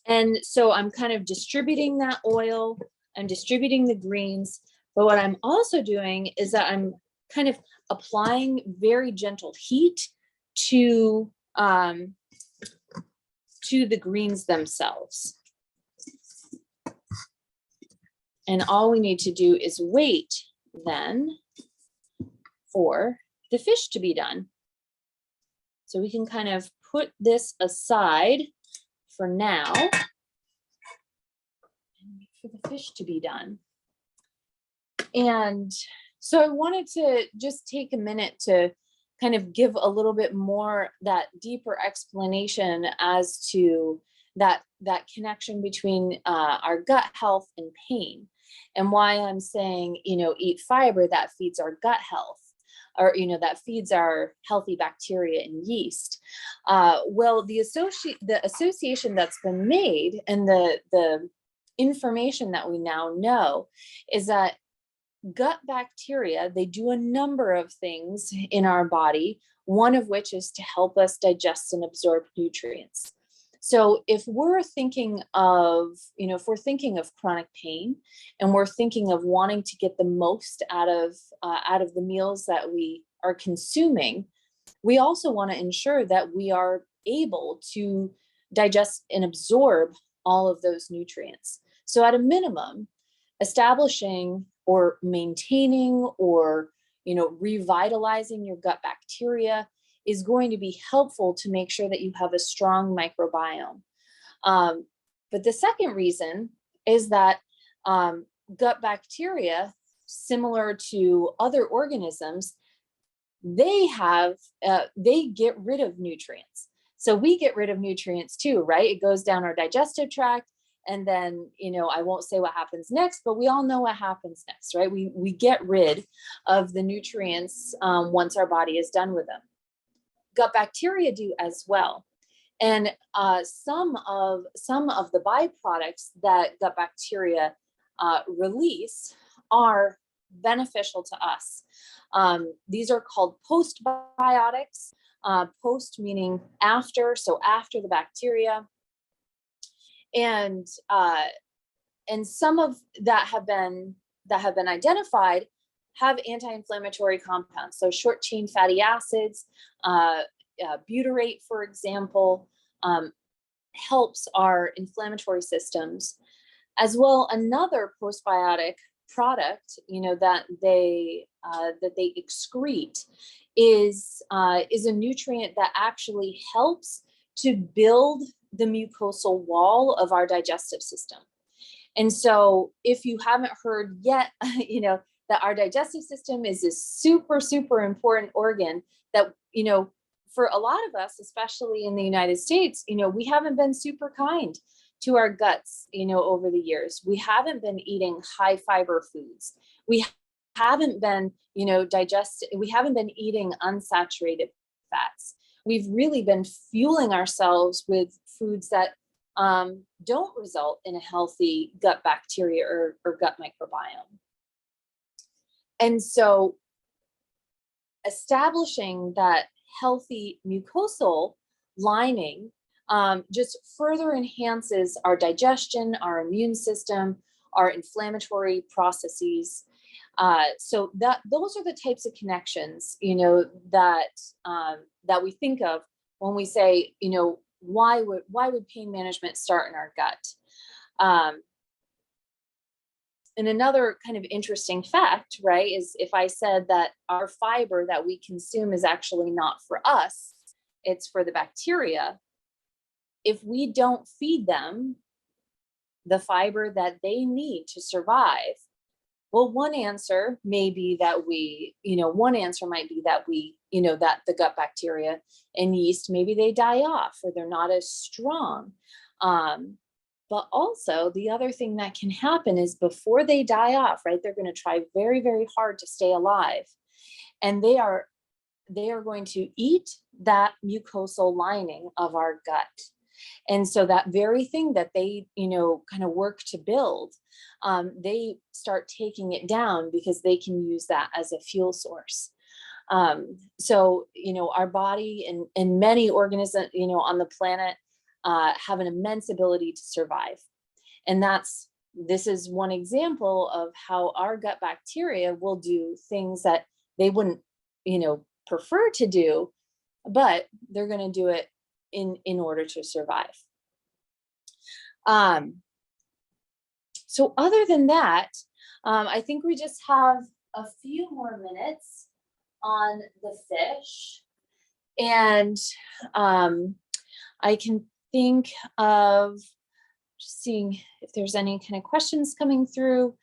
Speaker 3: And so I'm kind of distributing that oil, I'm distributing the greens, but what I'm also doing is that I'm kind of applying very gentle heat to the greens themselves. And all we need to do is wait then for the fish to be done. So we can kind of put this aside for now and wait for the fish to be done. And so I wanted to just take a minute to kind of give a little bit more, that deeper explanation as to that connection between our gut health and pain, and why I'm saying, eat fiber that feeds our gut health, or that feeds our healthy bacteria and yeast. Well, the association that's been made, and the information that we now know, is that gut bacteria, they do a number of things in our body, one of which is to help us digest and absorb nutrients. So if we're thinking of, chronic pain, and we're thinking of wanting to get the most out of the meals that we are consuming, we also want to ensure that we are able to digest and absorb all of those nutrients. So at a minimum, establishing or maintaining or revitalizing your gut bacteria is going to be helpful to make sure that you have a strong microbiome. But the second reason is that gut bacteria, similar to other organisms, they get rid of nutrients. So we get rid of nutrients too, right? It goes down our digestive tract. And then, I won't say what happens next, but we all know what happens next, right? We get rid of the nutrients once our body is done with them. Gut bacteria do as well. And some of the byproducts that gut bacteria release are beneficial to us. These are called postbiotics. Post meaning after, so after the bacteria. And some of that have been identified have anti-inflammatory compounds. So short chain fatty acids, butyrate, for example, helps our inflammatory systems. As well, another postbiotic product, that they excrete is a nutrient that actually helps to build the mucosal wall of our digestive system. And so if you haven't heard yet, that our digestive system is a super, super important organ that, for a lot of us, especially in the United States, we haven't been super kind to our guts, over the years. We haven't been eating high fiber foods. We haven't been, we haven't been eating unsaturated fats. We've really been fueling ourselves with foods that don't result in a healthy gut bacteria or gut microbiome. And so establishing that healthy mucosal lining just further enhances our digestion, our immune system, our inflammatory processes. So those are the types of connections, that we think of when we say, why would pain management start in our gut? And another kind of interesting fact, right, is if I said that our fiber that we consume is actually not for us, it's for the bacteria. If we don't feed them the fiber that they need to survive, Well, one answer may be that one answer might be that that the gut bacteria and yeast, maybe they die off or they're not as strong. But also the other thing that can happen is before they die off, right, they're going to try very, very hard to stay alive. And they are going to eat that mucosal lining of our gut. And so that very thing that they, kind of work to build, they start taking it down because they can use that as a fuel source. So, our body and many organisms, on the planet, have an immense ability to survive. And this is one example of how our gut bacteria will do things that they wouldn't, prefer to do, but they're going to do it in order to survive. So other than that, I think we just have a few more minutes on the fish, and I can think of just seeing if there's any kind of questions coming through.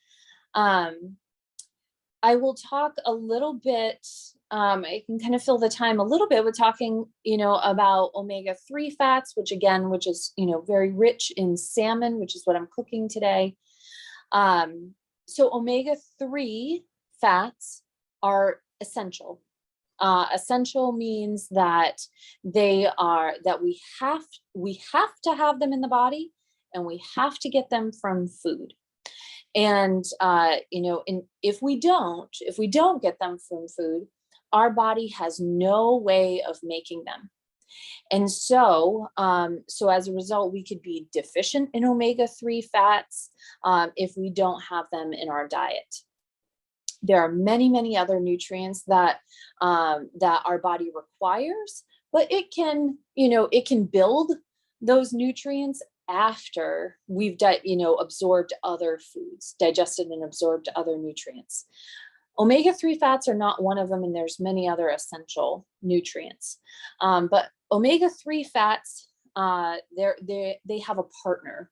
Speaker 3: I will talk a little bit, I can kind of fill the time a little bit with talking, about omega-3 fats, which is, very rich in salmon, which is what I'm cooking today. So omega-3 fats are essential. Essential means that we have to have them in the body, and we have to get them from food. And, and if we don't get them from food, our body has no way of making them. And so, as a result, we could be deficient in omega-3 fats if we don't have them in our diet. There are many, many other nutrients that our body requires, but it can build those nutrients after we've absorbed other foods, digested and absorbed other nutrients. Omega-3 fats are not one of them, and there's many other essential nutrients. But omega-3 fats, they have a partner.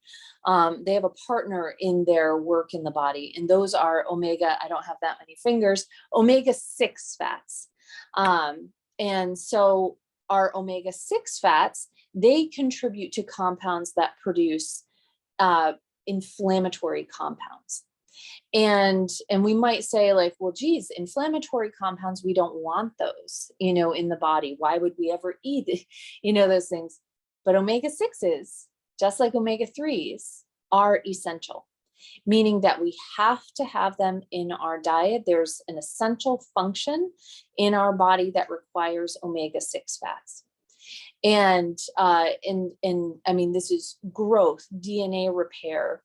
Speaker 3: They have a partner in their work in the body, and those are I don't have that many fingers, omega-6 fats. And so our omega-6 fats, they contribute to compounds that produce inflammatory compounds. And we might say, like, well, geez, inflammatory compounds, we don't want those, in the body. Why would we ever eat, those things? But omega-6s, just like omega-3s, are essential, meaning that we have to have them in our diet. There's an essential function in our body that requires omega-6 fats. And I mean, this is growth, DNA repair,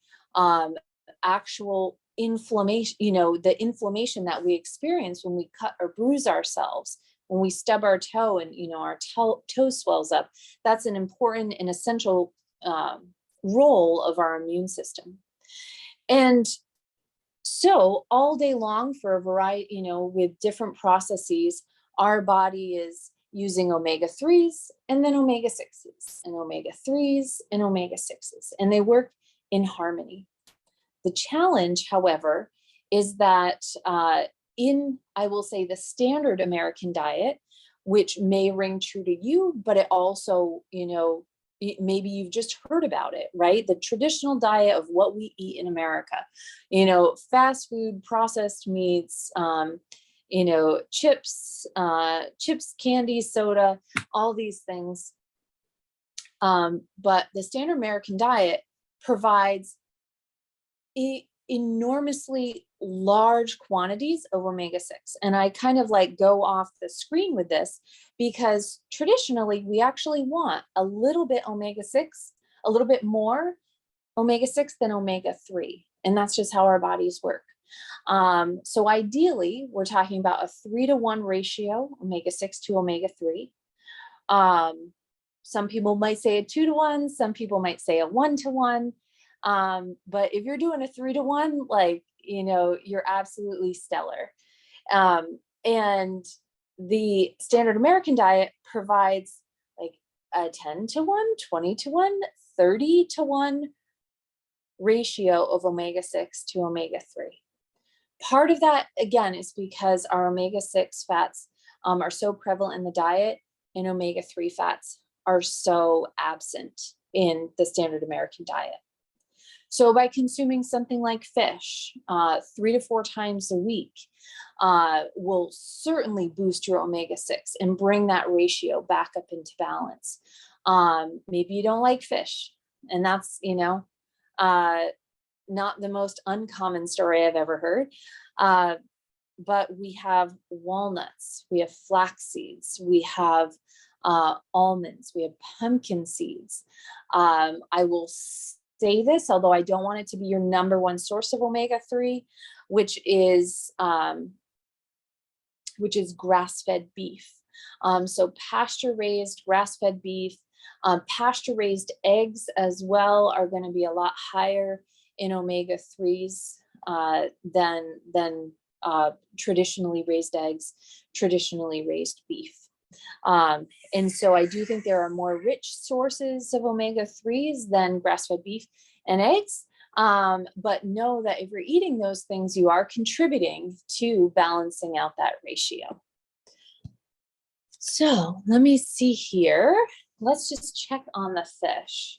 Speaker 3: actual inflammation, the inflammation that we experience when we cut or bruise ourselves, when we stub our toe and, our toe swells up. That's an important and essential role of our immune system. And so all day long, for a variety, with different processes, our body is using omega-3s and then omega-6s and omega-3s and omega-6s, and they work in harmony. The challenge, however, is that I will say, the standard American diet, which may ring true to you, but it also, maybe you've just heard about it, right? The traditional diet of what we eat in America, fast food, processed meats, chips, candy, soda, all these things. But the standard American diet provides enormously large quantities of omega-6. And I kind of go off the screen with this because traditionally we actually want a little bit omega-6, a little bit more omega-6 than omega-3. And that's just how our bodies work. So ideally, we're talking about a 3-to-1 ratio, omega-6 to omega-3. Some people might say a 2-to-1, some people might say a 1-to-1. But if you're doing a 3-to-1, you're absolutely stellar. And the standard American diet provides a 10-to-1, 20-to-1, 30-to-1 ratio of omega-6 to omega-3. Part of that, again, is because our omega-6 fats are so prevalent in the diet, and omega-3 fats are so absent in the standard American diet. So by consuming something like fish 3 to 4 times a week will certainly boost your omega-6 and bring that ratio back up into balance. Maybe you don't like fish, and that's, not the most uncommon story I've ever heard. But we have walnuts, we have flax seeds, we have almonds, we have pumpkin seeds. I will say this, although I don't want it to be your number one source of omega-3, which is grass-fed beef. So pasture-raised, grass-fed beef, pasture-raised eggs as well are going to be a lot higher in omega-3s than traditionally raised eggs, traditionally raised beef. And so I do think there are more rich sources of omega-3s than grass-fed beef and eggs. But know that if you're eating those things, you are contributing to balancing out that ratio. So let me see here. Let's just check on the fish.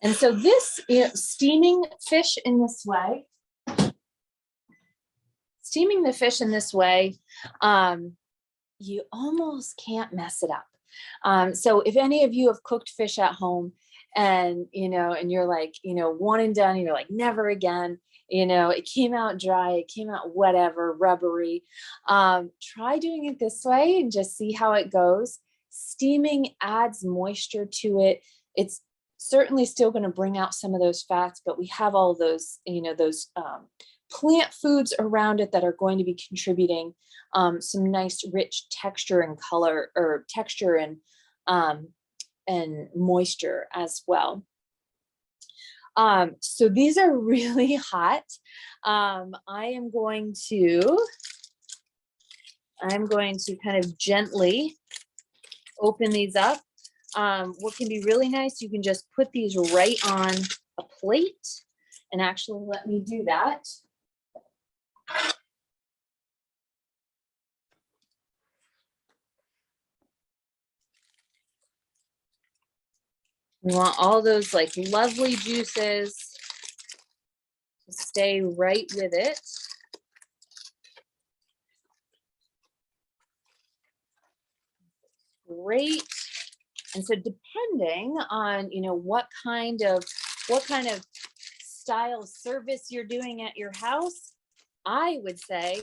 Speaker 3: And so this, steaming the fish in this way, you almost can't mess it up. So if any of you have cooked fish at home and, and you're like, one and done, you're like, never again, it came out dry, it came out whatever, rubbery. Try doing it this way and just see how it goes. Steaming adds moisture to it. It's certainly still going to bring out some of those fats, but we have all those, those plant foods around it that are going to be contributing some nice rich texture and color, or texture and moisture as well. So these are really hot. I'm going to kind of gently open these up. What can be really nice, you can just put these right on a plate, and actually let me do that. We want all those like lovely juices to stay right with it. Great. And so depending on, what kind of style service you're doing at your house, I would say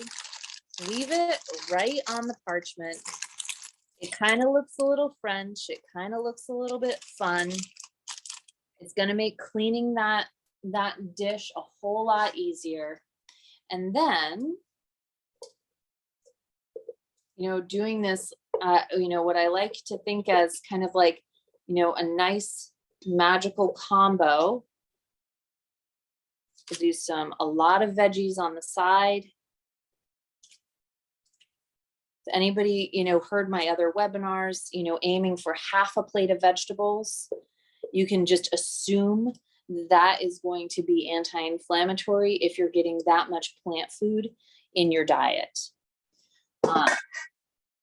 Speaker 3: leave it right on the parchment. It kind of looks a little French. It kind of looks a little bit fun. It's going to make cleaning that dish a whole lot easier. And then, doing this, what I like to think as kind of like, a nice magical combo. To do a lot of veggies on the side. If anybody, heard my other webinars, aiming for half a plate of vegetables, you can just assume that is going to be anti-inflammatory if you're getting that much plant food in your diet.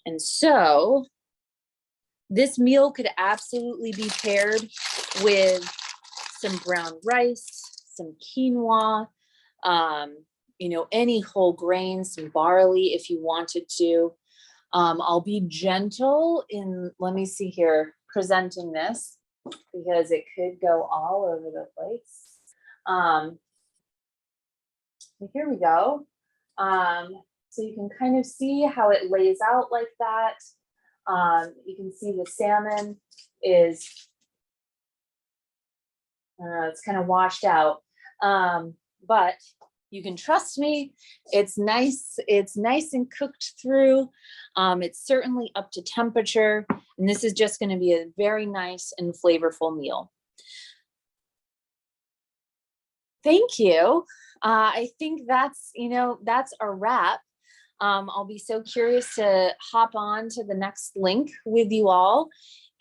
Speaker 3: And so this meal could absolutely be paired with some brown rice, some quinoa, any whole grains, some barley if you wanted to. I'll be gentle in, let me see here, presenting this, because it could go all over the place. Here we go. So you can kind of see how it lays out like that. You can see the salmon is, it's kind of washed out. But you can trust me, it's nice and cooked through. It's certainly up to temperature, and this is just going to be a very nice and flavorful meal. Thank you. I think that's a wrap. I'll be so curious to hop on to the next link with you all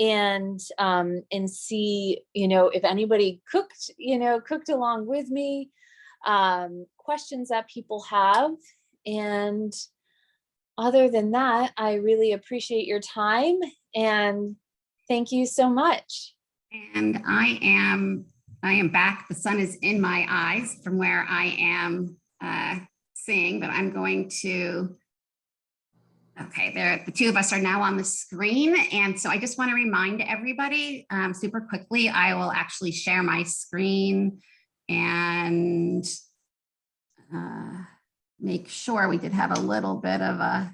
Speaker 3: and see, if anybody cooked along with me, questions that people have. And other than that, I really appreciate your time and thank you so much.
Speaker 1: And I am back. The sun is in my eyes from where I am seeing, but I'm going to, okay, there, the two of us are now on the screen. And so I just want to remind everybody super quickly, I will actually share my screen and make sure we did have a little bit of a,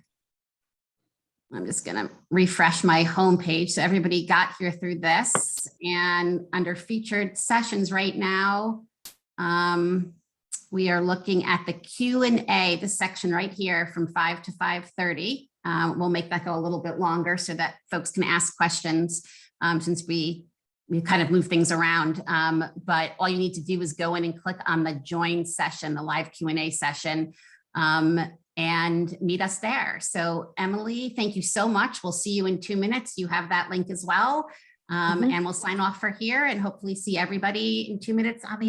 Speaker 1: I'm just going to refresh my homepage. So everybody got here through this, and under featured sessions right now, we are looking at the Q&A, this section right here from 5 to 5:30. We'll make that go a little bit longer so that folks can ask questions since we kind of move things around. But all you need to do is go in and click on the join session, the live Q&A session, and meet us there. So Emily, thank you so much. We'll see you in 2 minutes. You have that link as well. And we'll sign off for here and hopefully see everybody in 2 minutes on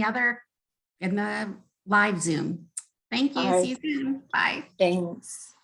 Speaker 1: in the live Zoom. Thank you.
Speaker 3: All right.
Speaker 1: See you soon. Bye.
Speaker 3: Thanks.